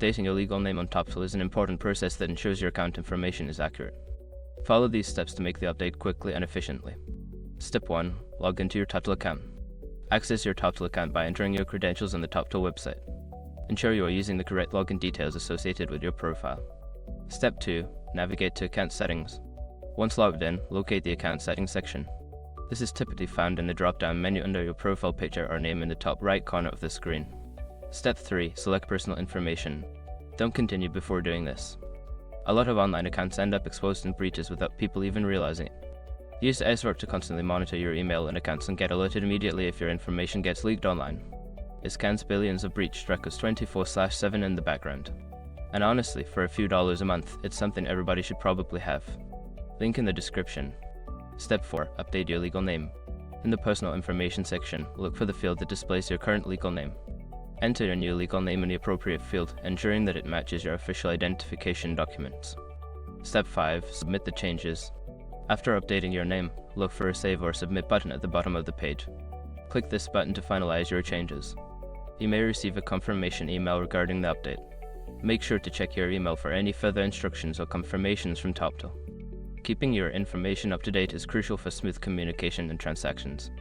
Updating your legal name on Toptal is an important process that ensures your account information is accurate. Follow these steps to make the update quickly and efficiently. Step 1. Log into your Toptal account. Access your Toptal account by entering your credentials on the Toptal website. Ensure you are using the correct login details associated with your profile. Step 2. Navigate to Account Settings. Once logged in, locate the Account Settings section. This is typically found in the drop-down menu under your profile picture or name in the top right corner of the screen. Step 3. Select Personal Information. Don't continue before doing this. A lot of online accounts end up exposed in breaches without people even realizing it. Use SWORP to constantly monitor your email and accounts and get alerted immediately if your information gets leaked online. It scans billions of breached records 24/7 in the background. And honestly, for a few dollars a month, it's something everybody should probably have. Link in the description. Step 4. Update your legal name. In the Personal Information section, look for the field that displays your current legal name. Enter your new legal name in the appropriate field, ensuring that it matches your official identification documents. Step 5. Submit the changes. After updating your name, look for a Save or Submit button at the bottom of the page. Click this button to finalize your changes. You may receive a confirmation email regarding the update. Make sure to check your email for any further instructions or confirmations from Toptal. Keeping your information up to date is crucial for smooth communication and transactions.